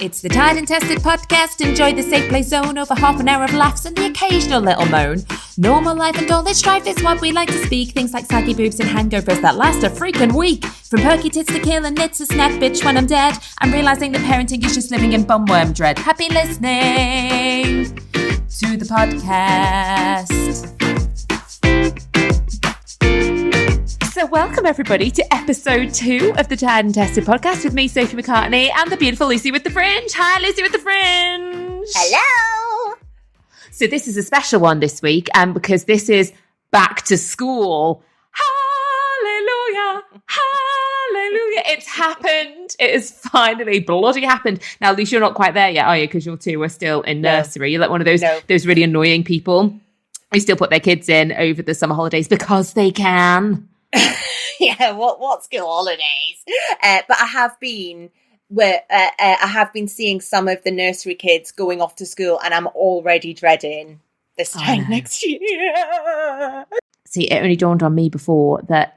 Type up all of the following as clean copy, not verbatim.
It's the Tried and Tested podcast. Enjoy the safe play zone over half an hour of laughs and the occasional little moan. Normal life and all this strife is what we like to speak. Things like saggy boobs and hangovers that last a freaking week. From perky tits to kill and knits a snack bitch when I'm dead. I'm realising that parenting is just living in bumworm dread. Happy listening to the podcast. So welcome everybody to episode 2 of the Tried and Tested podcast with me, Sophie McCartney, and the beautiful Lucy with the fringe. Hi, Lucy with the fringe. Hello. So this is a special one this week, because this is back to school. Hallelujah, hallelujah. It's happened. It has finally bloody happened. Now, Lucy, you're not quite there yet, are you? Because your two are still in nursery. You're like one of those really annoying people who still put their kids in over the summer holidays because they can. Yeah, what school holidays? But I have been seeing some of the nursery kids going off to school, and I'm already dreading this time next year. See, it only dawned on me before that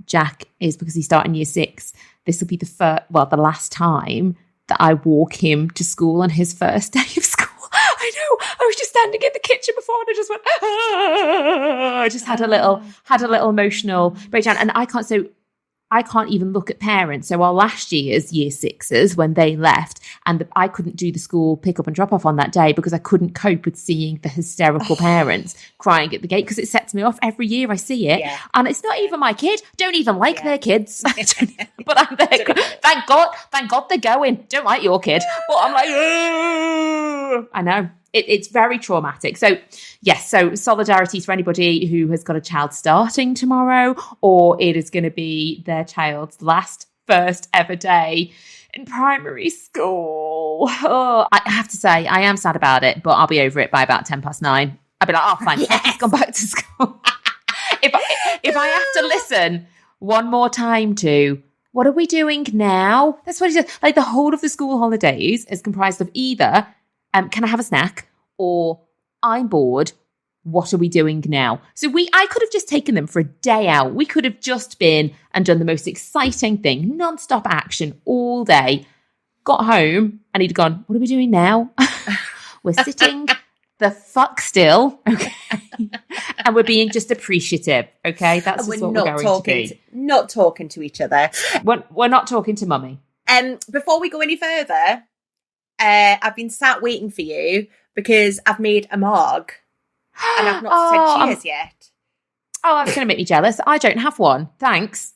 Jack is, because he's starting year 6, this will be the last time that I walk him to school on his first day of school. I know. I was just standing in the kitchen before and I just went, I just had a little emotional breakdown. And I can't even look at parents. So our last year's year 6s, when they left, and I couldn't do the school pick up and drop off on that day because I couldn't cope with seeing the hysterical parents crying at the gate, because it sets me off every year I see it. Yeah. And it's not even my kid. Don't even like their kids. But I'm there. Thank God they're going. Don't like your kid. But I'm like, I know. It's very traumatic. So, yes, so solidarity for anybody who has got a child starting tomorrow, or it is going to be their child's first ever day in primary school. Oh, I have to say, I am sad about it, but I'll be over it by about 9:10. I'll be like, oh, fine, I've just gone back to school. If I have to listen one more time to, what are we doing now? That's what he said. Like, the whole of the school holidays is comprised of either, can I have a snack? Or I'm bored. What are we doing now? So I could have just taken them for a day out. We could have just been and done the most exciting thing, non-stop action all day. Got home and he'd gone, what are we doing now? We're sitting the fuck still, okay? And we're being just appreciative, okay? That's just what we're going to be. Not talking to each other. We're not talking to mummy. Before we go any further, I've been sat waiting for you because I've made a marg and I've not said cheers yet. Oh, that's going to make me jealous. I don't have one. Thanks.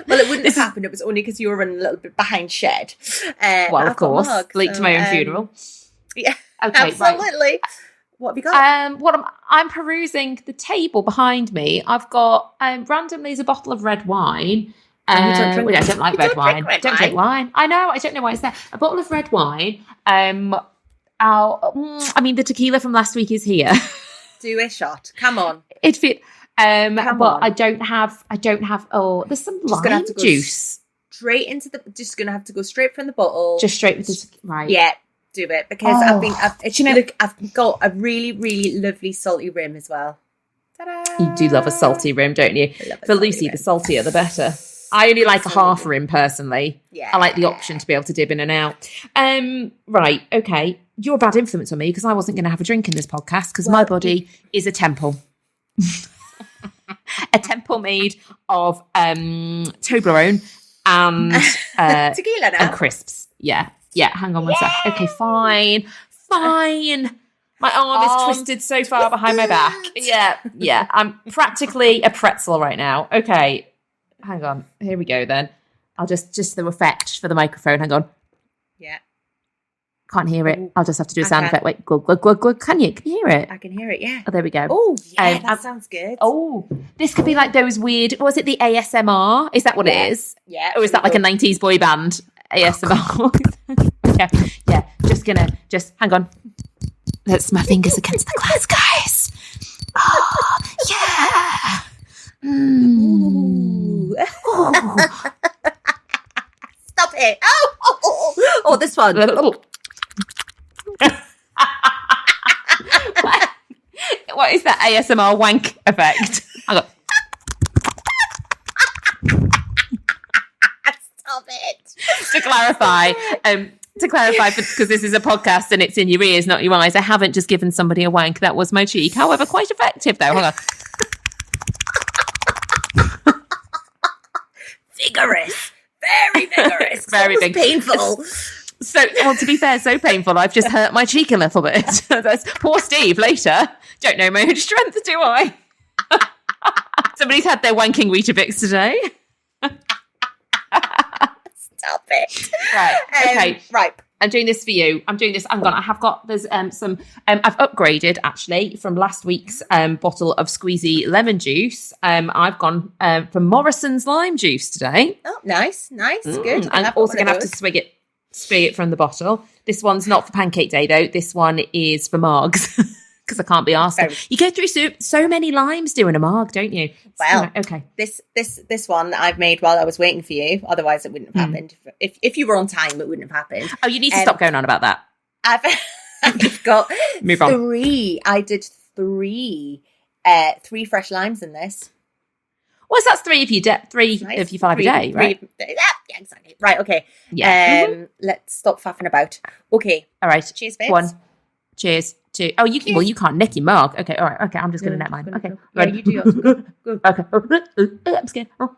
Well, it wouldn't have happened. It was only because you were running a little bit behind shed. Well, of course. Leaked to my own funeral. Yeah, okay, absolutely. Right. What have you got? I'm perusing the table behind me. I've got randomly there's a bottle of red wine. I don't like red wine. Don't drink wine. I know. I don't know why it's there. A bottle of red wine. The tequila from last week is here. Do a shot. Come on. It fit. I don't have. Oh, there's some lime juice. Just gonna have to go straight from the bottle. Just straight with the right. Yeah, do it because I've got a really, really lovely salty rim as well. Ta-da! You do love a salty rim, don't you? For Lucy, the saltier the better. I only like a half rim personally. Yeah. I like the option to be able to dip in and out. Right, okay. You're a bad influence on me because I wasn't going to have a drink in this podcast because my body is a temple. A temple made of Toblerone and tequila now. And crisps. Yeah. Hang on one sec. Okay, fine. My arm is twisted so far behind my back. Yeah. I'm practically a pretzel right now. Okay. Hang on. Here we go then. I'll just the effect for the microphone. Hang on. Yeah. Can't hear it. I'll just have to do a sound effect. Wait, glug, glug, glug, glug. Can you hear it? I can hear it, yeah. Oh, there we go. Oh, yeah, that sounds good. Oh, this could be like those weird, was it the ASMR? Is that what it is? Yeah. Or is that like a 90s boy band ASMR? Yeah. Just hang on. That's my fingers against the glass, guys. Oh, yeah. Stop it. Oh, this one. What is that ASMR wank effect? Hang on. Stop it. To clarify, because this is a podcast and it's in your ears, not your eyes, I haven't just given somebody a wank. That was my cheek. However, quite effective though. Hold on. Vigorous. Very vigorous. Very big. Painful. So, well, to be fair, so painful, I've just hurt my cheek a little bit. That's poor Steve later. Don't know my own strength, do I? Somebody's had their wanking Weetabix today. Stop it. Right. Okay. Right. I'm doing this for you. I've got, there's some, I've upgraded actually from last week's bottle of squeezy lemon juice. I've gone for Morrison's lime juice today. Oh, nice. Good. I'm also going to have to swig it from the bottle. This one's not for Pancake Day though. This one is for margs. Because I can't be asked. You go through so many limes doing a marg, don't you? Well, okay. This one I've made while I was waiting for you. Otherwise, it wouldn't have happened. If you were on time, it wouldn't have happened. Oh, you need to stop going on about that. I've got Move on. three. I did three fresh limes in this. Well, so that's three if you if you 5 a day, right? Yeah, exactly. Right. Okay. Yeah. Let's stop faffing about. Okay. All right. Cheers, babes. 1. Cheers. 2. Oh, you can. Well, you can't nick your mark. Okay. All right. Okay. I'm just going to net mine. Okay. Yeah, you do yours. Go. Okay. I'm scared. Oh,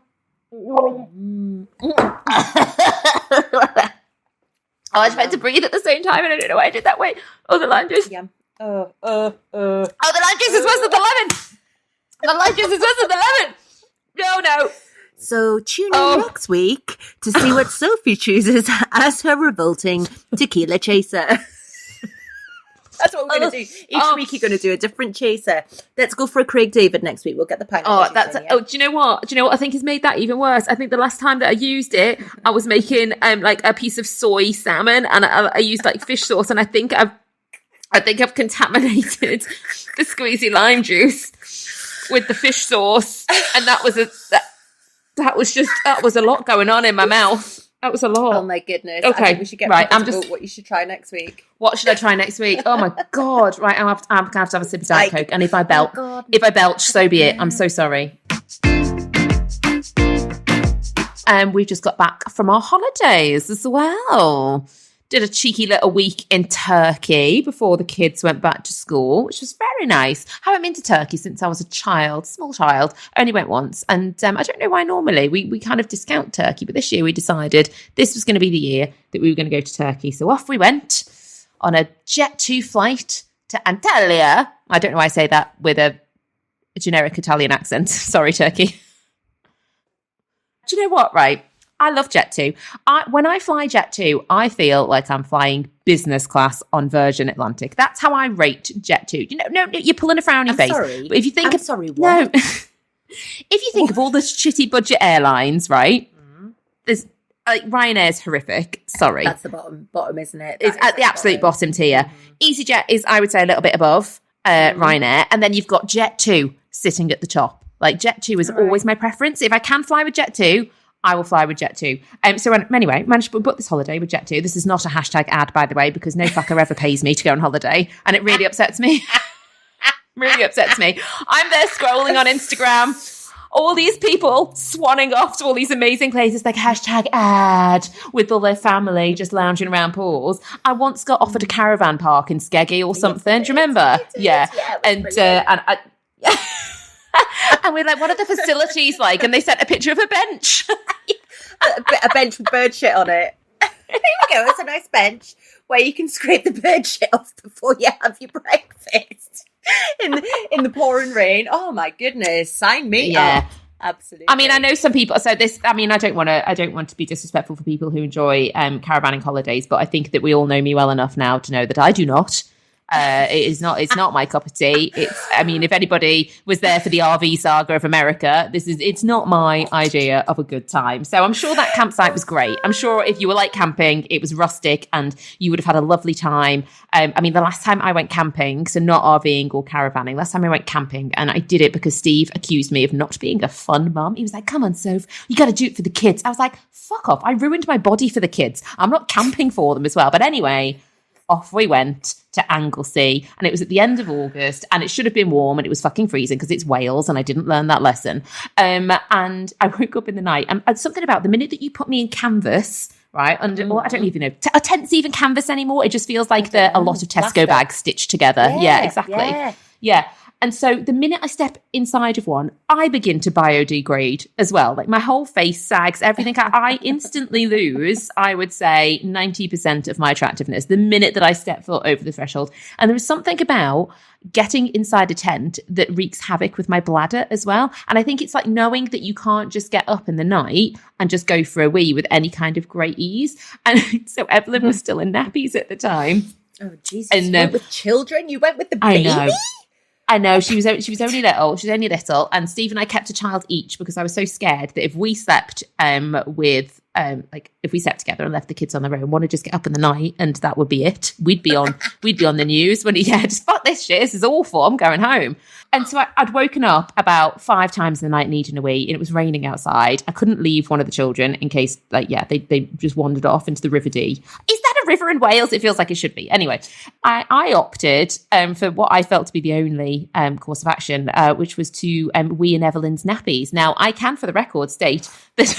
I was meant to breathe at the same time, and I don't know why I did that. Wait. Oh, the lime juice. Yeah. Oh, the lime juice is worse than the lemon. The lime juice is worse than the lemon. No. So tune in next week to see what Sophie chooses as her revolting tequila chaser. That's what we're going to do. Each week you're going to do a different chaser. Let's go for a Craig David next week. We'll get the pineapple. Do you know what? Do you know what I think has made that even worse? I think the last time that I used it, I was making like a piece of soy salmon, and I used like fish sauce, and I think I've contaminated the squeezy lime juice with the fish sauce, and that was a lot going on in my mouth. That was a lot. Oh my goodness. Okay. I think we should get right. what you should try next week. What should I try next week? Oh my God. Right. I'm going to have to have a sip of Diet Coke. And if I belch, so be it. I'm so sorry. And we've just got back from our holidays as well. Did a cheeky little week in Turkey before the kids went back to school, which was very nice. Haven't been to Turkey since I was a child, small child. Only went once. And I don't know why normally we kind of discount Turkey, but this year we decided this was going to be the year that we were going to go to Turkey. So off we went on a Jet2 flight to Antalya. I don't know why I say that with a generic Italian accent. Sorry, Turkey. Do you know what, right? I love Jet2. When I fly Jet2, I feel like I'm flying business class on Virgin Atlantic. That's how I rate Jet2. You know, no, you're pulling a frowny face. Sorry. But if you think what? No. If you think of all the shitty budget airlines, right? There's like Ryanair's horrific. Sorry. That's the bottom, isn't it? It's at the absolute bottom tier. EasyJet is, I would say, a little bit above Ryanair. And then you've got Jet2 sitting at the top. Like Jet2 is always my preference. If I can fly with Jet2, I will fly with Jet2. Anyway, managed to book this holiday with Jet2. This is not a hashtag ad, by the way, because no fucker ever pays me to go on holiday. And it really upsets me. Really upsets me. I'm there scrolling on Instagram. All these people swanning off to all these amazing places like hashtag ad with all their family just lounging around pools. I once got offered a caravan park in Skeggy or something. Do you remember? Yeah. And and we're like, what are the facilities like? And they sent a picture of a bench. a bench with bird shit on it. There we go. It's a nice bench where you can scrape the bird shit off before you have your breakfast in the pouring rain. Oh my goodness, sign me up. Absolutely. I mean, I know some people. So this, I mean, I don't want to be disrespectful for people who enjoy caravanning holidays, but I think that we all know me well enough now to know that I do not. It's not my cup of tea. I mean, if anybody was there for the RV saga of America, it's not my idea of a good time. So I'm sure that campsite was great. I'm sure if you were like camping, it was rustic and you would have had a lovely time. I mean, the last time I went camping, so not RVing or caravanning, last time I went camping, and I did it because Steve accused me of not being a fun mum. He was like, come on, Soph, you got to do it for the kids. I was like, fuck off. I ruined my body for the kids. I'm not camping for them as well. But anyway, off we went to Anglesey, and it was at the end of August, and it should have been warm, and it was fucking freezing because it's Wales, and I didn't learn that lesson. And I woke up in the night, and something about the minute that you put me in canvas, right? Well, I don't even know. Are tents even canvas anymore? It just feels like they're a lot of Tesco Plastic. bags stitched together. Yeah, exactly. Yeah. And so the minute I step inside of one, I begin to biodegrade as well. Like my whole face sags, everything. I instantly lose, I would say, 90% of my attractiveness the minute that I step foot over the threshold. And there is something about getting inside a tent that wreaks havoc with my bladder as well. And I think it's like knowing that you can't just get up in the night and just go for a wee with any kind of great ease. And so Evelyn was still in nappies at the time. Oh, Jesus. And, you went with children? You went with the baby? I know she was only little. She was only little, and Steve and I kept a child each because I was so scared that if we slept if we slept together and left the kids on their own, one would just get up in the night and that would be it. We'd be on the news when just fuck this shit. This is awful. I'm going home. And so I'd woken up about 5 times in the night needing a wee, and it was raining outside. I couldn't leave one of the children in case they just wandered off into the River Dee. Is that a river in Wales? It feels like it should be. Anyway, I opted for what I felt to be the only course of action, which was to wee in Evelyn's nappies. Now, I can, for the record, state that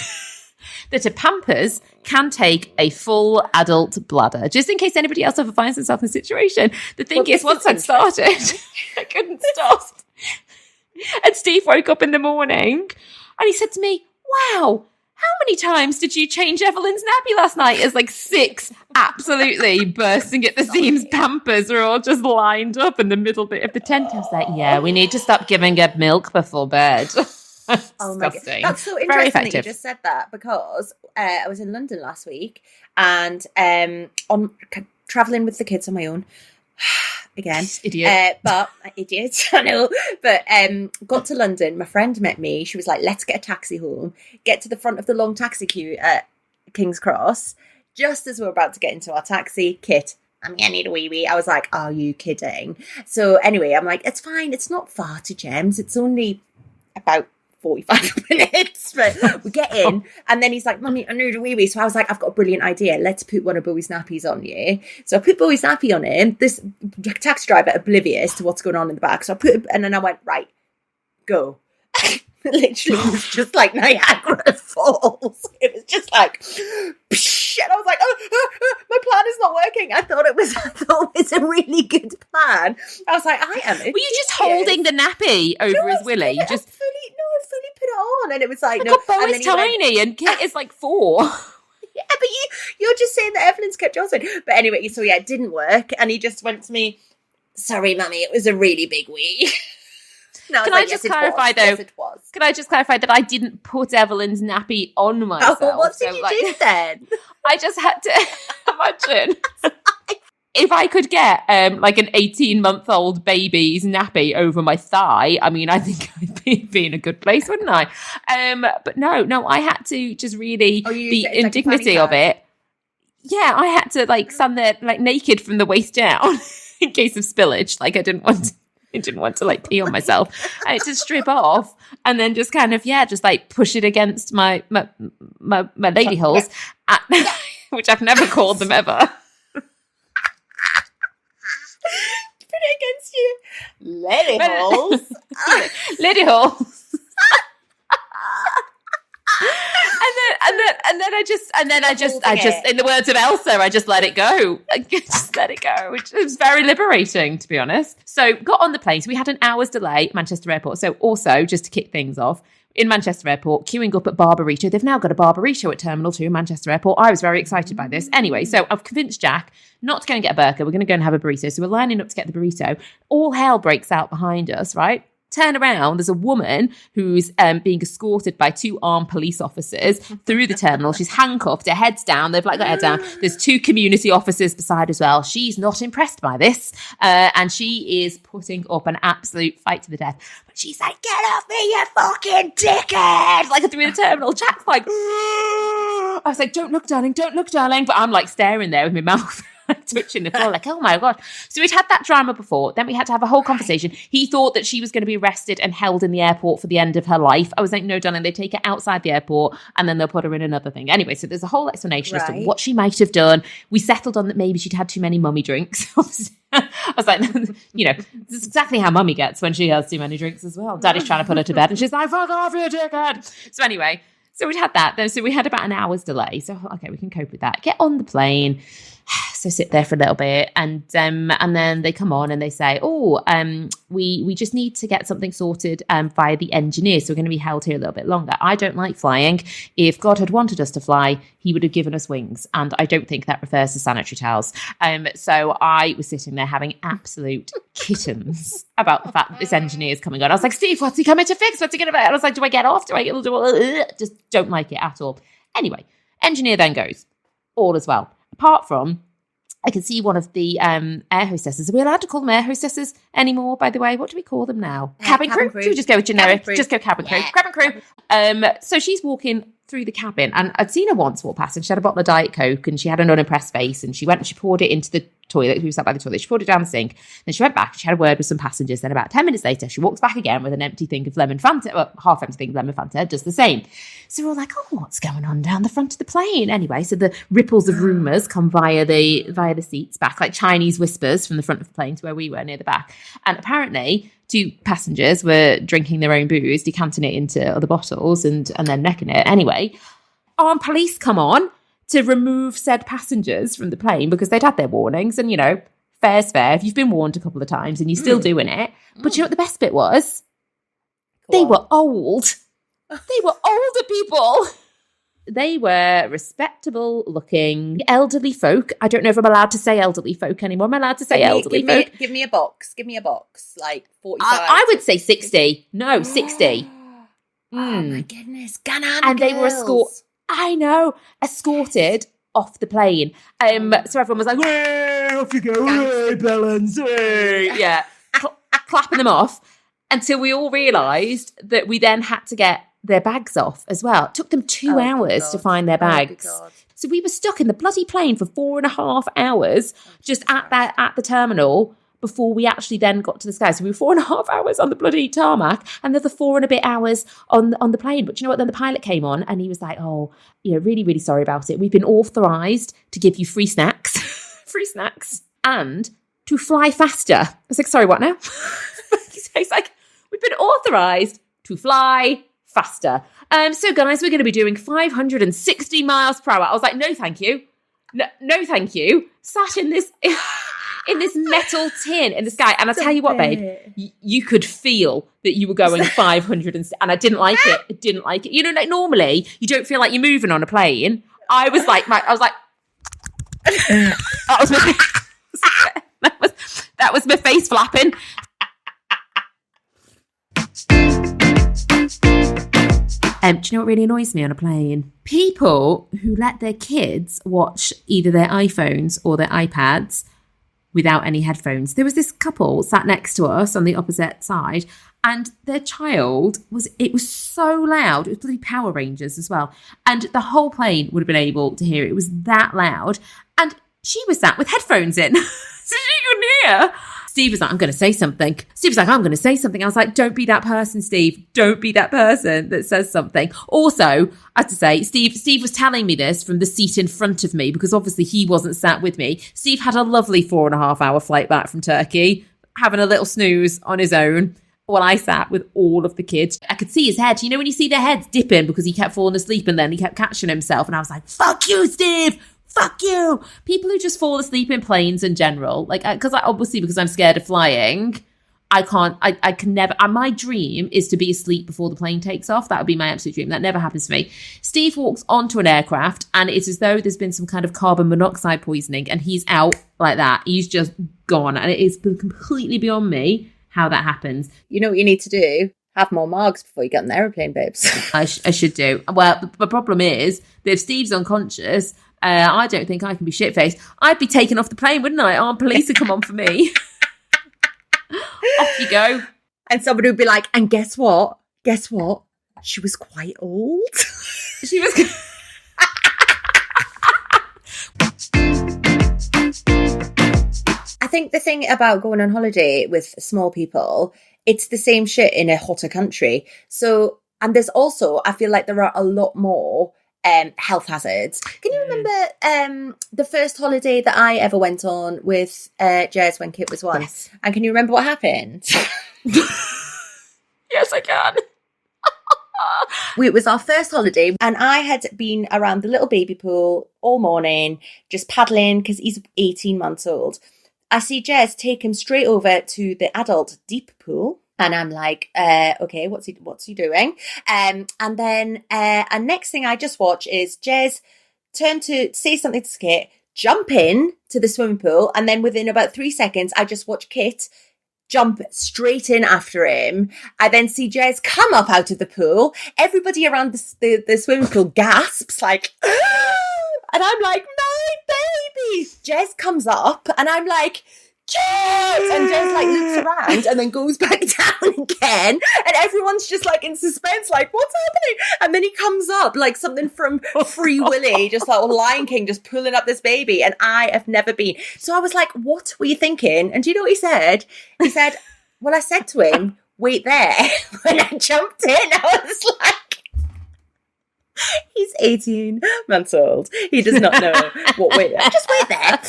that a Pampers can take a full adult bladder, just in case anybody else ever finds themselves in a situation. The thing is, once I'd started, I couldn't stop. And Steve woke up in the morning and he said to me, wow, how many times did you change Evelyn's nappy last night? It's like 6 absolutely bursting at the seams Pampers are all just lined up in the middle bit of the tent. I was like, yeah, we need to stop giving her milk before bed. Oh my God. That's so interesting that you just said that, because I was in London last week and on traveling with the kids on my own again, idiot, I know, but got to London. My friend met me. She was like, let's get a taxi home, get to the front of the long taxi queue at King's Cross. Just as we're about to get into our taxi, Kit, I'm gonna need a wee. I was like, are you kidding? So anyway, I'm like, it's fine, it's not far to Gems, it's only about 45 minutes, but we get in and then he's like, Mummy, I need a wee. So I was like, I've got a brilliant idea, let's put one of Bowie's nappies on you. So I put Bowie's nappy on him, this taxi driver oblivious to what's going on in the back, so I put it, and then I went, right, go. Literally it was just like Niagara Falls. It was just like psh, and I was like, my plan is not working. I thought it was a really good plan. I was like, I am. Were you just holding the nappy over his willy? I fully put it on, and it was like, no. Bo is tiny and Kit is like 4. Yeah, but you're just saying that Evelyn's kept Johnson. But anyway, so yeah, it didn't work, and he just went to me, sorry, Mummy, it was a really big wee. No, Can I just clarify though? Yes, it was. Can I just clarify that I didn't put Evelyn's nappy on myself? Oh, what did you do then? I just had to imagine if I could get like an 18-month-old baby's nappy over my thigh. I mean, I think I'd be in a good place, wouldn't I? But no, I had to just really the indignity of it. Yeah, I had to like stand there like naked from the waist down in case of spillage. Like I didn't want to like pee on myself. I had to strip off and then just kind of just like push it against my lady holes, which I've never called them ever. Put it against you, lady holes. Lady holes. And then I just in the words of Elsa, I just let it go. I just let it go, which was very liberating, to be honest. So got on the plane. So we had an hour's delay at Manchester Airport. So also, just to kick things off, in Manchester Airport, queuing up at Barburrito. They've now got a Barburrito at Terminal 2 in Manchester Airport. I was very excited by this. Anyway, so I've convinced Jack not to go and get a burger. We're going to go and have a burrito. So we're lining up to get the burrito. All hell breaks out behind us, right? Turn around, there's a woman who's being escorted by 2 armed police officers through the terminal. She's handcuffed, her head's down, they've like got her head down. There's 2 community officers beside as well. She's not impressed by this, and she is putting up an absolute fight to the death. But she's like, get off me, you fucking dickhead! Like through the terminal. Jack's like, I was like, don't look, darling. But I'm like staring there with my mouth twitching the floor, like, oh my God. So we'd had that drama before. Then we had to have a whole conversation. He thought that she was going to be arrested and held in the airport for the end of her life. I was like, no, darling, they take her outside the airport and then they'll put her in another thing. Anyway, so there's a whole explanation as to what she might have done. We settled on that maybe she'd had too many mummy drinks. I was like, this is exactly how mummy gets when she has too many drinks as well. Daddy's trying to put her to bed and she's like, fuck off, you dickhead. So anyway, So we'd had that. So we had about an hour's delay. So okay, we can cope with that. Get on the plane. So sit there for a little bit, and then they come on and they say, we just need to get something sorted via the engineer, so we're going to be held here a little bit longer. I don't like flying. If God had wanted us to fly, he would have given us wings, and I don't think that refers to sanitary towels. So I was sitting there having absolute kittens about the fact that this engineer is coming on. I was like, Steve, what's he coming to fix? What's he going to? I was like, do I get off? Just don't like it at all. Anyway, engineer then goes, all is well. Apart from, I can see one of the air hostesses. Are we allowed to call them air hostesses anymore, by the way? What do we call them now? Cabin crew? Should we just go with generic? Just go cabin crew. Cabin crew. So she's walking through the cabin, and I'd seen her once walk past, and she had a bottle of Diet Coke, and she had an unimpressed face, and she went and she poured it into the toilet. We sat by the toilet. She poured it down the sink. Then she went back. She had a word with some passengers. Then about 10 minutes later, she walks back again with an empty thing of lemon Fanta, well, half empty thing of lemon Fanta, does the same. So we're all like, oh, what's going on down the front of the plane? Anyway, so the ripples of rumours come via the seats back, like Chinese whispers from the front of the plane to where we were near the back. And apparently, 2 passengers were drinking their own booze, decanting it into other bottles and then necking it. Anyway, armed police come on to remove said passengers from the plane because they'd had their warnings. And, fair's fair. If you've been warned a couple of times and you're still doing it. But you know what the best bit was? They were old. They were older people. They were respectable looking elderly folk. I don't know if I'm allowed to say elderly folk anymore. Am I allowed to say elderly folk? Give me a box. Like 45. I would say 60. No, 60. Oh my goodness. And they were escorted off the plane. So everyone was like, "Hey, off you go, hey, Bellens, hey." Yeah, clapping them off until we all realised that we then had to get their bags off as well. It took them 2 hours to find their bags. So we were stuck in the bloody plane for 4.5 hours just at the terminal before we actually then got to the sky. So we were 4.5 hours on the bloody tarmac and the other 4 and a bit hours on the plane. But you know what? Then the pilot came on and he was like, really, really sorry about it. We've been authorised to give you free snacks, and to fly faster. I was like, sorry, what now? He's like, we've been authorised to fly faster. So guys, we're going to be doing 560 miles per hour. I was like, no, thank you. No, thank you. Sat in this... in this metal tin in the sky. And I tell you what, babe, you could feel that you were going 500 and I didn't like it. I didn't like it. Like normally you don't feel like you're moving on a plane. I was like, that was my face flapping. Do you know what really annoys me on a plane? People who let their kids watch either their iPhones or their iPads without any headphones. There was this couple sat next to us on the opposite side, and their child was so loud. It was bloody Power Rangers as well. And the whole plane would have been able to hear it. It was that loud. And she was sat with headphones in. So she couldn't hear. Steve was like, I'm going to say something. Steve was like, I'm going to say something. I was like, don't be that person, Steve. Don't be that person that says something. Also, I have to say, Steve was telling me this from the seat in front of me because obviously he wasn't sat with me. Steve had a lovely 4.5 hour flight back from Turkey, having a little snooze on his own while I sat with all of the kids. I could see his head. When you see their heads dipping because he kept falling asleep and then he kept catching himself. And I was like, fuck you, Steve. Fuck you. People who just fall asleep in planes in general, because I'm scared of flying, I can never, my dream is to be asleep before the plane takes off. That would be my absolute dream. That never happens to me. Steve walks onto an aircraft and it's as though there's been some kind of carbon monoxide poisoning and he's out like that. He's just gone. And it is completely beyond me how that happens. You know what you need to do? Have more margs before you get on the aeroplane, babes. I should do. Well, the problem is that if Steve's unconscious, I don't think I can be shit-faced. I'd be taken off the plane, wouldn't I? Armed police would come on for me. Off you go. And somebody would be like, and guess what? She was quite old. She was... I think the thing about going on holiday with small people, it's the same shit in a hotter country. So, and there's also, I feel like there are a lot more health hazards. Can you remember the first holiday that I ever went on with Jez when Kit was 1? Yes. And can you remember what happened? Yes, I can. It was our first holiday, and I had been around the little baby pool all morning, just paddling because he's 18 months old. I see Jez take him straight over to the adult deep pool. And I'm like, okay, what's he doing? And then, and next thing I just watch is Jez turn to say something to Kit, jump in to the swimming pool. And then within about 3 seconds, I just watch Kit jump straight in after him. I then see Jez come up out of the pool. Everybody around the swimming pool gasps like, and I'm like, my baby. Jez comes up and I'm like, Jez! And Jez like looks around and then goes back down again. And everyone's just like in suspense, like, what's happening? And then he comes up like something from Free Willy, just like Lion King, just pulling up this baby. And I have never been. So I was like, what were you thinking? And do you know what he said? He said, well, I said to him, wait there. When I jumped in, I was like, he's 18 months old. He does not know what wait there. Just wait there.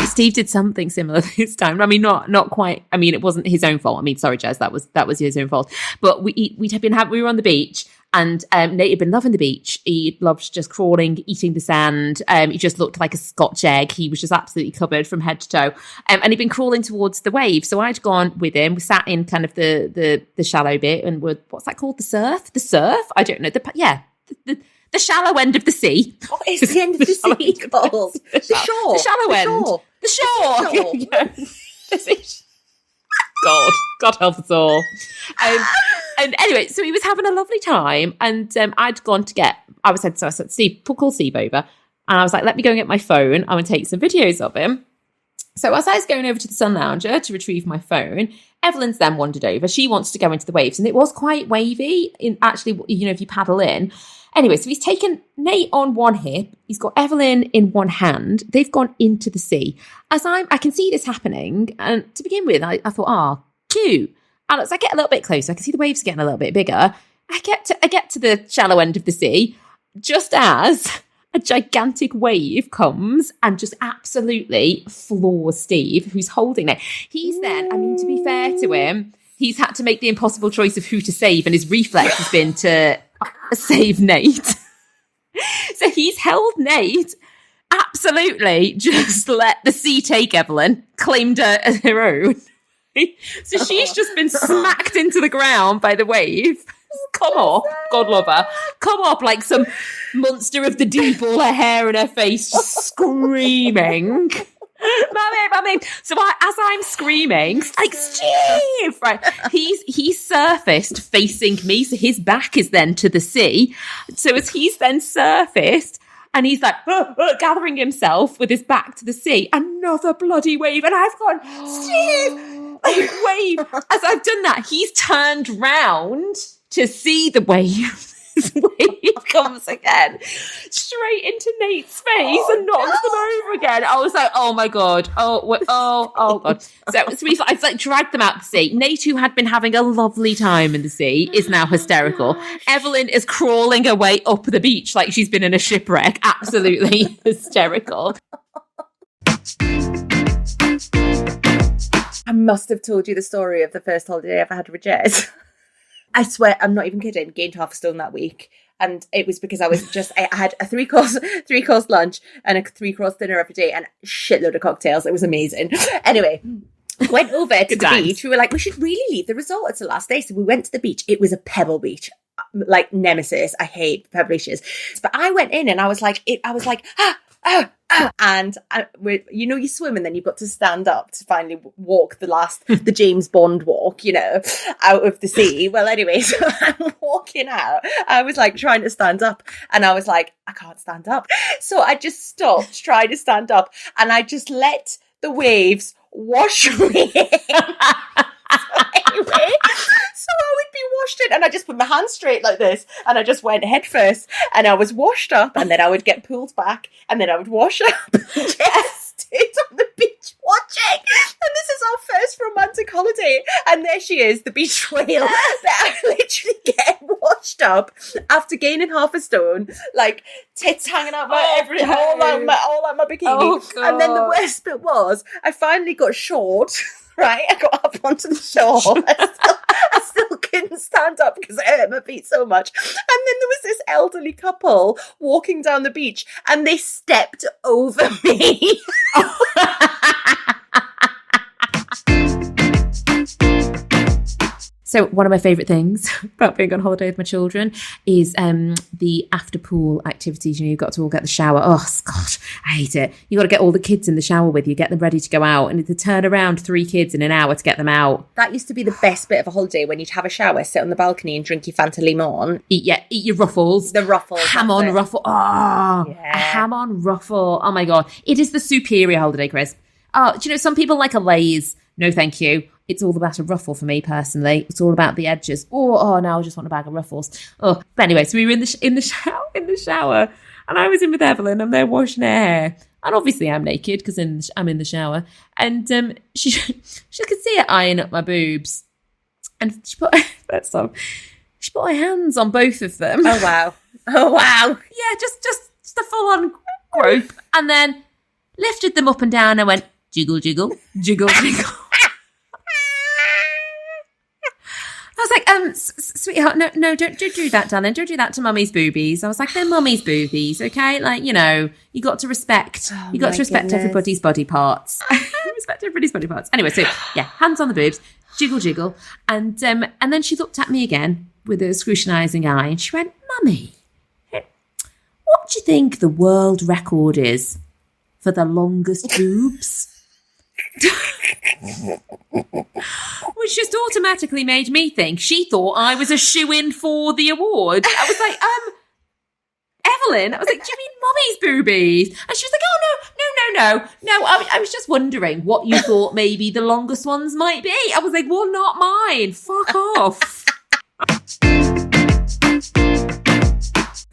Steve did something similar this time. I mean, not quite. I mean, it wasn't his own fault. I mean, sorry, Jez, that was his own fault. But we were on the beach, and Nate had been loving the beach. He loved just crawling, eating the sand. He just looked like a Scotch egg. He was just absolutely covered from head to toe. And he'd been crawling towards the wave. So I'd gone with him. We sat in kind of the shallow bit, and what's that called? The surf? The surf? I don't know. The shallow end of the sea. What is the end of the sea called? The shore. The shallow end. The shore. God help us all. And anyway, so he was having a lovely time, and I said, Steve, call Steve over. And I was like, let me go and get my phone. I'm going to take some videos of him. So as I was going over to the sun lounger to retrieve my phone, Evelyn's then wandered over. She wants to go into the waves, and it was quite wavy. If you paddle in. Anyway, so he's taken Nate on one hip. He's got Evelyn in one hand. They've gone into the sea. I can see this happening. And to begin with, I thought, cute. And as I get a little bit closer, I can see the waves getting a little bit bigger. I get to the shallow end of the sea, just as a gigantic wave comes and just absolutely floors Steve, who's holding it. He's then, to be fair to him, he's had to make the impossible choice of who to save, and his reflex has been to save Nate. So he's held Nate, absolutely just let the sea take Evelyn, claimed her as her own. So she's just been smacked into the ground by the wave. Come up, God love her. Come up like some monster of the deep, all her hair and her face just screaming. Mummy. So as I'm screaming, like, Steve, right? He's surfaced facing me, so his back is then to the sea. So as he's then surfaced, and he's like gathering himself with his back to the sea, another bloody wave, and I've gone, Steve, wave. As I've done that, he's turned round to see the wave. This wave comes again straight into Nate's face and knocks them over again. I was like, oh my God. Oh God. So I've like dragged them out to sea. Nate, who had been having a lovely time in the sea, is now hysterical. Evelyn is crawling her way up the beach like she's been in a shipwreck. Absolutely hysterical. I must have told you the story of the first holiday I ever had with Jez. I swear, I'm not even kidding, gained half a stone that week. And it was because I had a three course lunch and a 3-course dinner every day and a shitload of cocktails. It was amazing. Anyway, went over to the beach. We were like, we should really leave the resort. It's the last day. So we went to the beach. It was a pebble beach, like nemesis. I hate pebble beaches. But I went in and I was like, and you swim and then you've got to stand up to finally walk the James Bond walk, out of the sea. Well, anyway, so I'm walking out. I was like trying to stand up and I was like, I can't stand up. So I just stopped trying to stand up and I just let the waves wash me in. Anyway, so I would be washed in and I just put my hands straight like this and I just went head first and I was washed up and then I would get pulled back and then I would wash up and just stood on the beach watching. And this is our first romantic holiday and there she is, the beach whale that I literally get washed up after gaining half a stone, like tits hanging out all out my bikini. And then the worst bit was I finally got short. Right, I got up onto the shore. I couldn't stand up because it hurt my feet so much. And then there was this elderly couple walking down the beach and they stepped over me. So one of my favourite things about being on holiday with my children is the after pool activities. You know, you've got to all get the shower. Oh, God, I hate it. You've got to get all the kids in the shower with you, get them ready to go out, and to turn around 3 kids in an hour to get them out. That used to be the best bit of a holiday, when you'd have a shower, sit on the balcony and drink your Fanta Limon. Eat your ruffles. The ruffles. Ham on ruffle. Oh, yeah. A ham on ruffle. Oh, my God. It is the superior holiday, Chris. Oh, do you know, some people like a Lay's. No, thank you. It's all about a ruffle for me personally. It's all about the edges. Oh, now I just want a bag of ruffles. Oh, but anyway, so we were in the shower, and I was in with Evelyn. I'm there washing her hair, and obviously I'm naked because I'm in the shower. And she could see her eyeing up my boobs, and she put her hands on both of them. Oh wow! Yeah, just a full on grope, and then lifted them up and down and went jiggle, jiggle, jiggle, jiggle. I was like, sweetheart, no, don't do that, darling. Don't do that to mummy's boobies. I was like, they're mummy's boobies, okay? Like, you know, you got to respect everybody's body parts. Respect everybody's body parts. Anyway, so yeah, hands on the boobs, jiggle, jiggle. And then she looked at me again with a scrutinising eye and she went, Mummy, what do you think the world record is for the longest boobs? Which just automatically made me think she thought I was a shoo-in for the award. I was like, Evelyn, I was like, do you mean mummy's boobies? And she was like, oh, no. I was just wondering what you thought maybe the longest ones might be. I was like, well, not mine. Fuck off.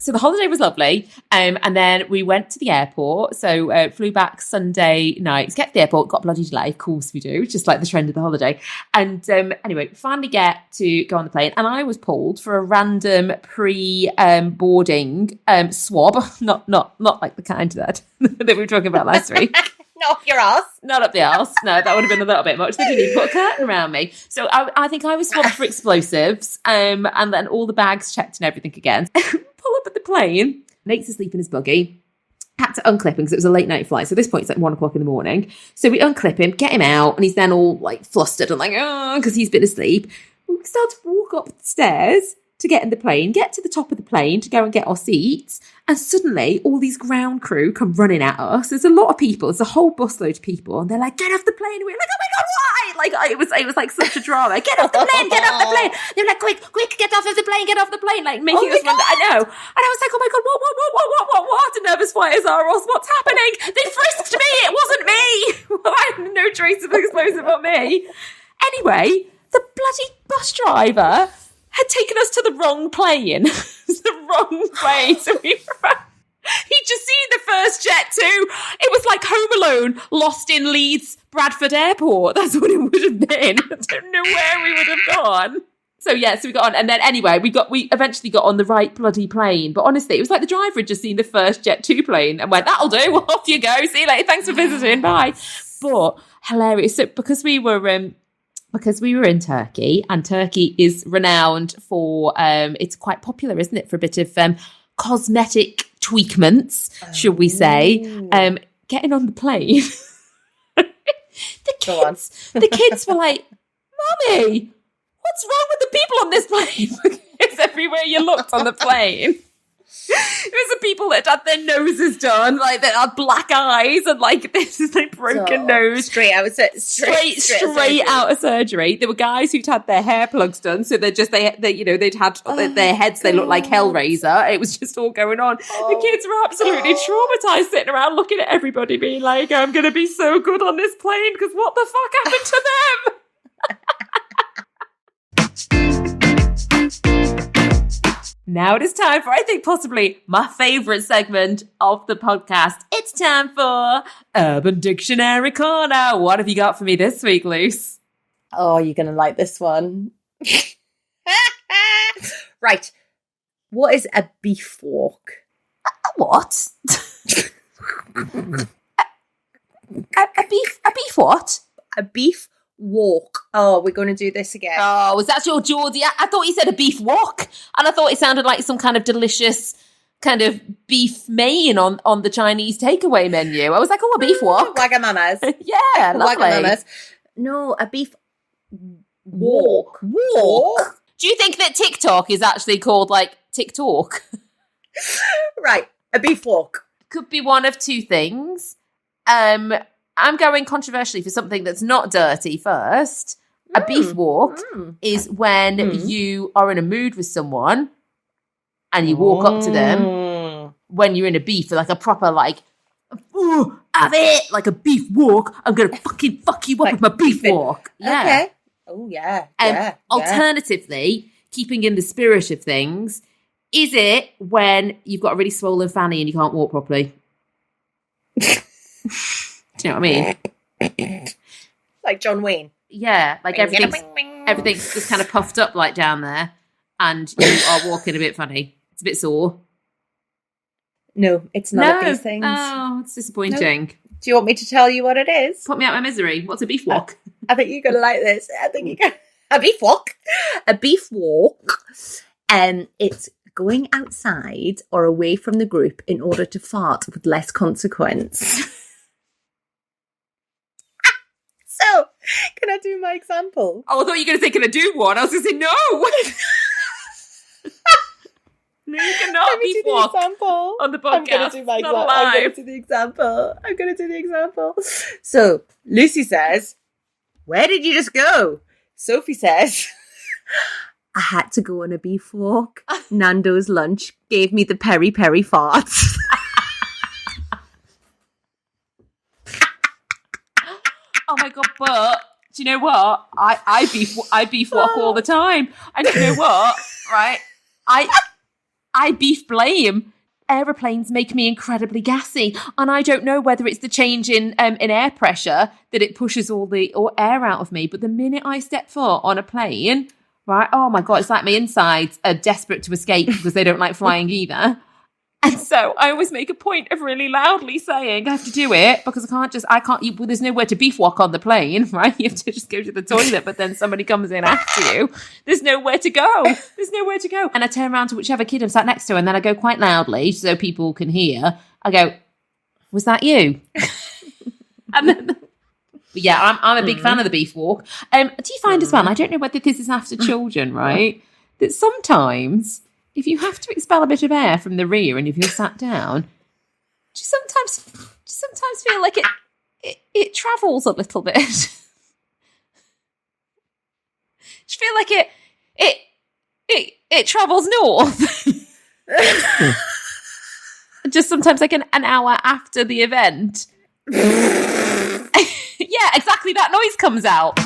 So the holiday was lovely, and then we went to the airport. So flew back Sunday night, get to the airport, got a bloody delay, of course we do, just like the trend of the holiday. And anyway, finally get to go on the plane, and I was pulled for a random pre-boarding swab, not like the kind that we were talking about last week. Not up your arse. Not up the arse. No, that would have been a little bit much. They didn't even put a curtain around me. So I think I was swabbed for explosives, and then all the bags checked and everything again. Pull up at the plane. Nate's asleep in his buggy. Had to unclip him because it was a late night flight. So at this point, it's like 1 o'clock in the morning. So we unclip him, get him out, and he's then all like flustered and like, oh, because he's been asleep. We start to walk up the stairs to get in the plane, get to the top of the plane to go and get our seats. And suddenly all these ground crew come running at us. There's a lot of people. There's a whole busload of people. And they're like, get off the plane. And we're like, oh my God, why? Like, it was like such a drama. Get off the plane, get off the plane. They were like, quick, get off of the plane, get off the plane. Like making us run. I know. And I was like, oh my God, what? The nervous fighters are us. What's happening? They frisked me. It wasn't me. I had no trace of explosive on me. Anyway, the bloody bus driver had taken us to the wrong plane. It was the wrong plane. So he'd just seen the first jet too. It was like Home Alone lost in Leeds Bradford Airport. That's what it would have been. I don't know where we would have gone. So yeah, so we got on, and then anyway, we eventually got on the right bloody plane. But honestly, it was like the driver had just seen the first Jet 2 plane and went, "That'll do. Off you go. See you later. Thanks for visiting. Bye." But hilarious. So because we were in Turkey, and Turkey is renowned for it's quite popular, isn't it, for a bit of cosmetic tweakments, should we say? Getting on the plane, the kids were like, "Mummy, what's wrong with the people on this plane?" Because everywhere you looked on the plane, it was the people that had their noses done, like that had black eyes and like this is like broken nose, straight out of surgery. There were guys who'd had their hair plugs done, so they'd had their heads. They looked like Hellraiser. It was just all going on. The kids were absolutely traumatized, sitting around looking at everybody, being like, "I'm going to be so good on this plane because what the fuck happened to them?" Now it is time for, I think, possibly my favourite segment of the podcast. It's time for Urban Dictionary Corner. What have you got for me this week, Luce? Oh, you're going to like this one. Right. What is a beef walk? What? a beef what? A beef walk. Oh, we're going to do this again. Oh, was that your Geordie? I thought you said a beef wok, and I thought it sounded like some kind of delicious kind of beef main on the Chinese takeaway menu. I was like, oh, a beef wok. Wagamamas. Yeah, lovely. Wagamamas. No, a beef walk. Walk? Do you think that TikTok is actually called like TikTok? Right, a beef walk. Could be one of two things. I'm going controversially for something that's not dirty first. A beef walk is when you are in a mood with someone and you walk up to them when you're in a beef, like a proper like, ooh, have it, like a beef walk. I'm going to fucking fuck you up with my beef walk. Yeah. Okay. Oh, yeah. Alternatively, keeping in the spirit of things, is it when you've got a really swollen fanny and you can't walk properly? Do you know what I mean? Like John Wayne. Yeah, like everything's just kind of puffed up like down there and you are walking a bit funny. It's a bit sore. No, it's none of these things. Oh, it's disappointing. No. Do you want me to tell you what it is? Put me out of my misery. What's a beef walk? I think you're going to like this. I think you're going to... A beef walk. A beef walk. It's going outside or away from the group in order to fart with less consequence. So, can I do my example? Oh, I thought you were going to say, can I do one? I was going to say, no. No, you cannot beef walk on the podcast. I'm going to do my example. I'm going to do the example. So, Lucy says, where did you just go? Sophie says, I had to go on a beef walk. Nando's lunch gave me the peri-peri farts. Oh my God, but do you know what? I beef walk all the time. And do you know what? Right? I beef blame. Aeroplanes make me incredibly gassy, and I don't know whether it's the change in air pressure that it pushes all the air out of me. But the minute I step foot on a plane, right? Oh my God, it's like my insides are desperate to escape because they don't like flying either. And so I always make a point of really loudly saying I have to do it because I can't, well, there's nowhere to beef walk on the plane, right? You have to just go to the toilet, but then somebody comes in after you. There's nowhere to go. And I turn around to whichever kid I'm sat next to and then I go quite loudly so people can hear. I go, was that you? And then, but yeah, I'm a big fan of the beef walk. Do you find as well, and I don't know whether this is after children, right? That sometimes if you have to expel a bit of air from the rear and if you're sat down, do you sometimes feel like it travels a little bit? Do you feel like it travels north? Just sometimes like an hour after the event. Yeah, exactly, that noise comes out.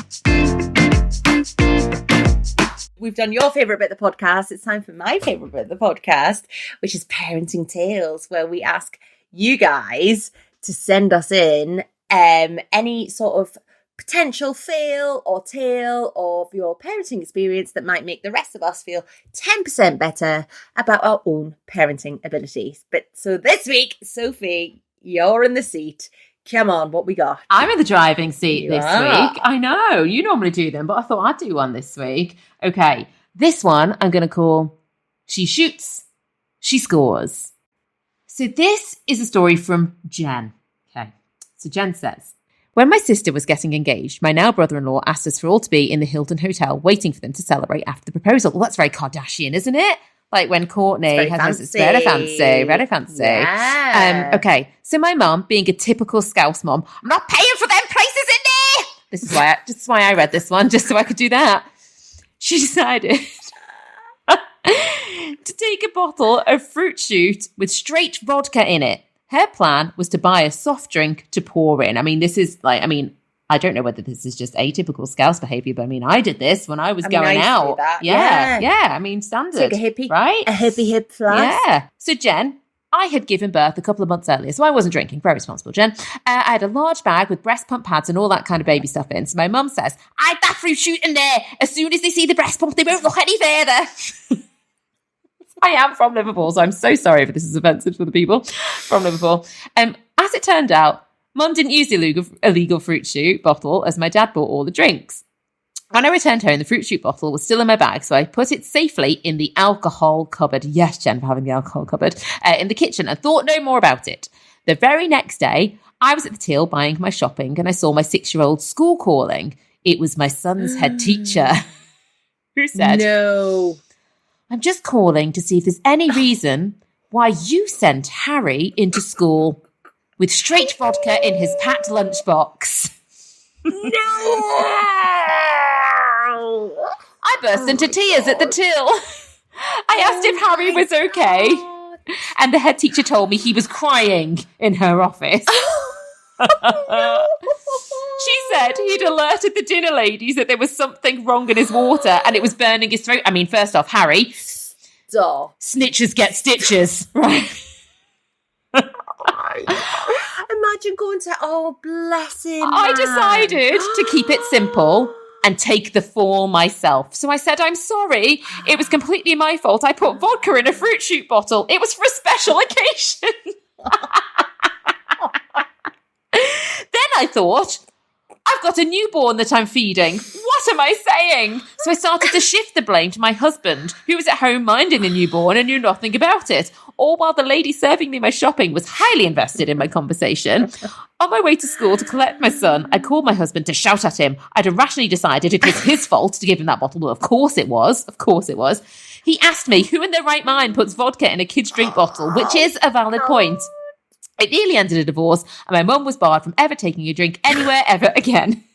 We've done your favourite bit of the podcast. It's time for my favourite bit of the podcast, which is Parenting Tales, where we ask you guys to send us in any sort of potential fail or tale of your parenting experience that might make the rest of us feel 10% better about our own parenting abilities. But so this week, Sophie, you're in the seat. Come on, what we got? I'm in the driving seat this week. I know. You normally do them, but I thought I'd do one this week. Okay. This one I'm going to call She Shoots, She Scores. So this is a story from Jen. Okay. So Jen says, when my sister was getting engaged, my now brother-in-law asked us for all to be in the Hilton Hotel waiting for them to celebrate after the proposal. Well, that's very Kardashian, isn't it? Like when Courtney has this very fancy. Yeah. Okay, so my mum, being a typical Scouse mum, I'm not paying for them places in there. This is why I read this one, just so I could do that. She decided to take a bottle of fruit shoot with straight vodka in it. Her plan was to buy a soft drink to pour in. I mean, I don't know whether this is just atypical Scouse behaviour, but I mean, I did this when I was going out. Yeah. I mean, standard. Like a hippie, right? A hippie hip flask. Yeah. So Jen, I had given birth a couple of months earlier, so I wasn't drinking. Very responsible, Jen. I had a large bag with breast pump pads and all that kind of baby stuff in. So my mum says, "I'd that fruit shoot in there. As soon as they see the breast pump, they won't look any further." I am from Liverpool, so I'm so sorry if this is offensive for the people from Liverpool. As it turned out, Mum didn't use the illegal fruit shoot bottle as my dad bought all the drinks. When I returned home, the fruit shoot bottle was still in my bag, so I put it safely in the alcohol cupboard. Yes, Jen, for having the alcohol cupboard in the kitchen, and thought no more about it. The very next day, I was at the till buying my shopping, and I saw my 6-year-old school calling. It was my son's head teacher who said, "No, I'm just calling to see if there's any reason why you sent Harry into school with straight vodka in his packed lunchbox." No! I burst into tears at the till. I asked if Harry was okay, and the head teacher told me he was crying in her office. She said he'd alerted the dinner ladies that there was something wrong in his water and it was burning his throat. I mean, first off, Harry, Stop. Snitches get stitches, right? Imagine going to, oh, bless him. I decided to keep it simple and take the fall myself. So I said, I'm sorry. It was completely my fault. I put vodka in a fruit shoot bottle. It was for a special occasion. Then I thought, I've got a newborn that I'm feeding. What am I saying? So I started to shift the blame to my husband, who was at home minding the newborn and knew nothing about it. All while the lady serving me my shopping was highly invested in my conversation. On my way to school to collect my son, I called my husband to shout at him. I'd irrationally decided it was his fault to give him that bottle. Well, of course it was. Of course it was. He asked me who in their right mind puts vodka in a kid's drink bottle, which is a valid point. It nearly ended a divorce, and my mum was barred from ever taking a drink anywhere ever again.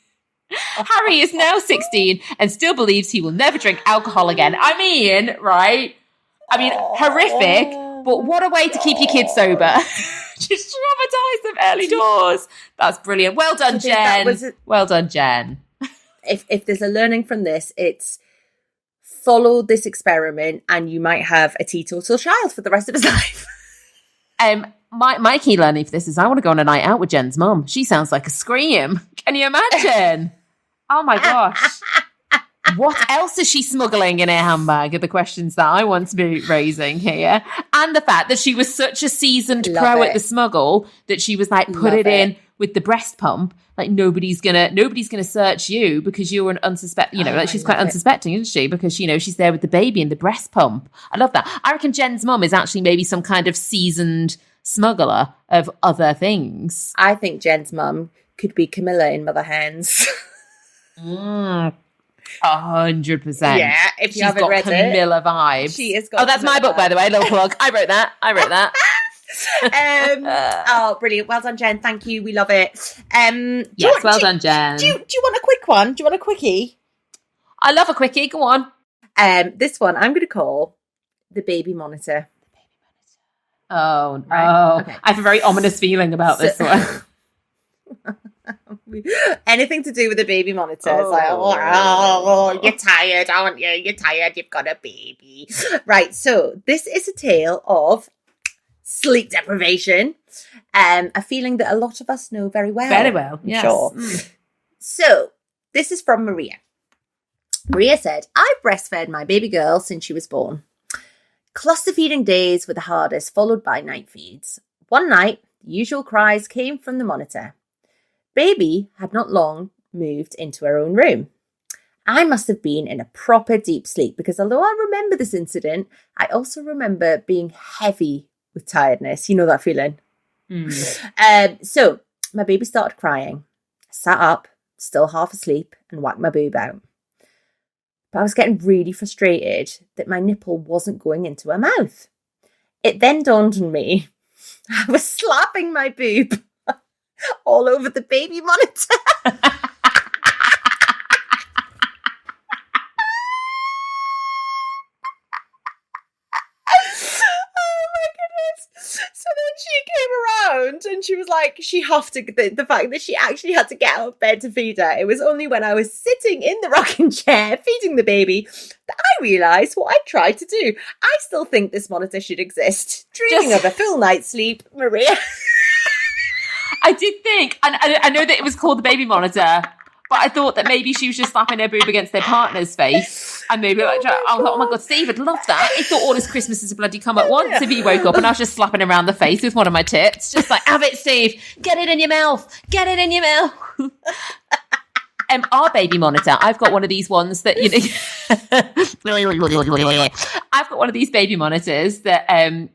Harry is now 16 and still believes he will never drink alcohol again. I mean, right? I mean, horrific, but what a way to keep your kids sober. Just traumatise them early doors. That's brilliant. Well done, Jen. Well done, Jen. If there's a learning from this, it's follow this experiment and you might have a teetotal child for the rest of his life. My key learning for this is I want to go on a night out with Jen's mum. She sounds like a scream. Can you imagine? Oh my gosh. What else is she smuggling in her handbag are the questions that I want to be raising here. And the fact that she was such a seasoned pro at the smuggle that she was like, put it in with the breast pump. Like nobody's gonna search you because you're an unsuspect, like she's quite unsuspecting, isn't she? Because, she's there with the baby and the breast pump. I love that. I reckon Jen's mum is actually maybe some kind of seasoned smuggler of other things. I think Jen's mum could be Camilla in Mother Hens. 100%. Yeah, if you haven't read Camilla vibes. She has got. Oh, that's my book, by the way. Little plug. I wrote that. Oh, brilliant. Well done, Jen. Thank you. We love it. Yes, well done, Jen. Do you want a quick one? Do you want a quickie? I love a quickie. Go on. This one I'm going to call the baby monitor. Oh, right? Okay. I have a very ominous feeling about this one. Anything to do with the baby monitor. It's like, oh, you're tired, aren't you? You're tired. You've got a baby. Right. So this is a tale of sleep deprivation. A feeling that a lot of us know very well. Very well, yes. Sure. So this is from Maria. Maria said, I've breastfed my baby girl since she was born. Cluster feeding days were the hardest, followed by night feeds. One night, the usual cries came from the monitor. Baby had not long moved into her own room. I must have been in a proper deep sleep because although I remember this incident, I also remember being heavy with tiredness. You know that feeling? So my baby started crying. I sat up, still half asleep, and whacked my boob out. But I was getting really frustrated that my nipple wasn't going into her mouth. It then dawned on me I was slapping my boob all over the baby monitor. So then she came around and she was like, she huffed the fact that she actually had to get out of bed to feed her. It was only when I was sitting in the rocking chair feeding the baby that I realised what I tried to do. I still think this monitor should exist. Dreaming of a full night's sleep, Maria. I did think, and I know that it was called the baby monitor, but I thought that maybe she was just slapping her boob against their partner's face. And maybe like, oh my God, Steve would love that. He thought all his Christmases would bloody come at once if he woke up and I was just slapping him around the face with one of my tits. Just like, have it, Steve. Get it in your mouth. Get it in your mouth. Our baby monitor, I've got one of these ones that, you know, I've got one of these baby monitors that I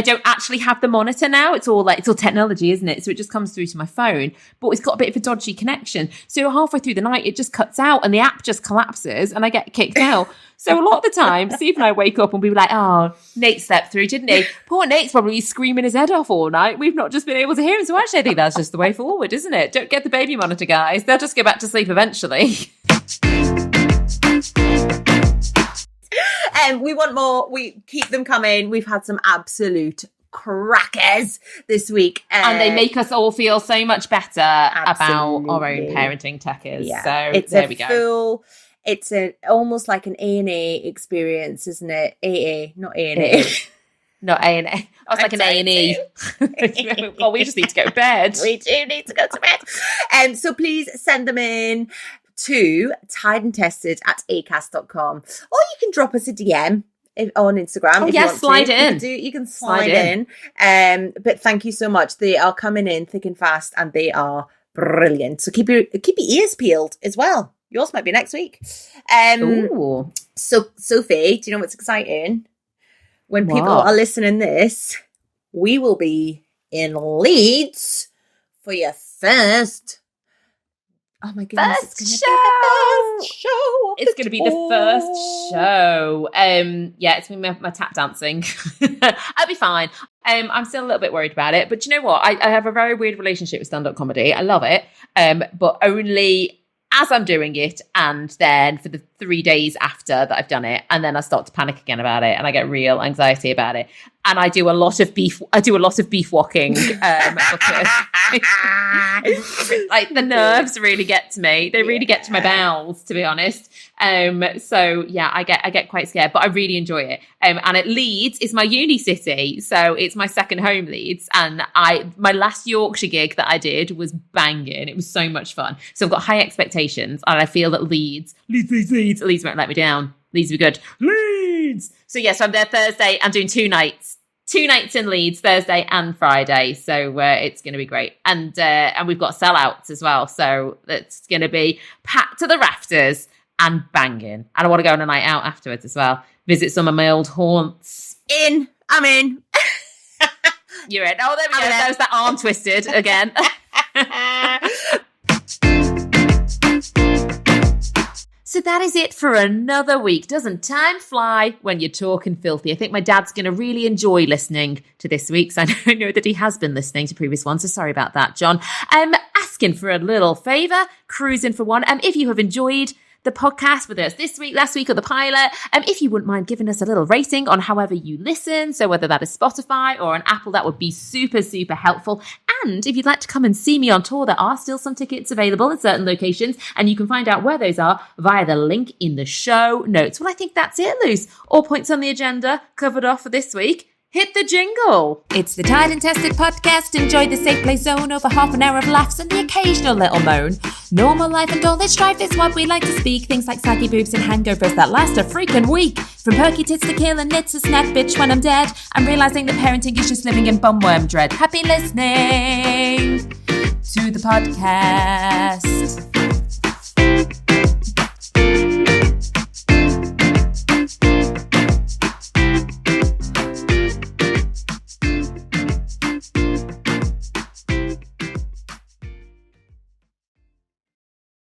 don't actually have the monitor now. It's all technology, isn't it? So it just comes through to my phone, but it's got a bit of a dodgy connection. So halfway through the night, it just cuts out and the app just collapses and I get kicked out. So a lot of the time, Steve and I wake up and we were like, oh, Nate slept through, didn't he? Poor Nate's probably screaming his head off all night. We've not just been able to hear him. So actually, I think that's just the way forward, isn't it? Don't get the baby monitor, guys. They'll just go back to sleep eventually. We want more. We keep them coming. We've had some absolute crackers this week. And they make us all feel so much better about our own parenting techers. Yeah. So there we go. It's almost like an A&A experience, isn't it? AA, not A&A. Not A&A. I was like an A&E. Oh, we just need to go to bed. We do need to go to bed. So please send them in to tiredandtested@acast.com, or you can drop us a DM on Instagram. Oh, yes, slide in. You can slide in. But thank you so much. They are coming in thick and fast, and they are brilliant. So keep your ears peeled as well. Yours might be next week. Ooh. So Sophie, do you know what's exciting? When people are listening this, we will be in Leeds for your first. Oh my goodness! It's going to be the first show. It's been my tap dancing. I'll be fine. I'm still a little bit worried about it, but you know what? I have a very weird relationship with stand-up comedy. I love it, but only as I'm doing it, and then for the 3 days after that I've done it, and then I start to panic again about it, and I get real anxiety about it. And I do a lot of beef walking. Like the nerves really get to me. They really get to my bowels, to be honest. So yeah, I get quite scared, but I really enjoy it. And at Leeds is my uni city, so it's my second home, Leeds. And my last Yorkshire gig that I did was banging. It was so much fun. So I've got high expectations, and I feel that Leeds won't let me down. Leeds will be good. Leeds. So yes, I'm there Thursday. I'm doing 2 nights. 2 nights in Leeds, Thursday and Friday. So it's going to be great. And we've got sellouts as well. So it's going to be packed to the rafters and banging. And I want to go on a night out afterwards as well. Visit some of my old haunts. I'm in. You're in. Oh, there we go. There's that arm twisted again. So that is it for another week. Doesn't time fly when you're talking filthy? I think my dad's going to really enjoy listening to this week's. I know that he has been listening to previous ones, so sorry about that, John. Asking for a little favour, cruising for one. If you have enjoyed the podcast, whether it's this week, last week, or the pilot, if you wouldn't mind giving us a little rating on however you listen, so whether that is Spotify or an Apple, that would be super, super helpful. And if you'd like to come and see me on tour, there are still some tickets available in certain locations, and you can find out where those are via the link in the show notes. Well, I think that's it, Luce. All points on the agenda covered off for this week. Hit the jingle. It's the Tired and Tested podcast. Enjoy the safe play zone over half an hour of laughs and the occasional little moan. Normal life and all this strife is what we like to speak. Things like saggy boobs and hangovers that last a freaking week. From perky tits to kill and knits a snack bitch when I'm dead. I'm realising that parenting is just living in bumworm dread. Happy listening to the podcast.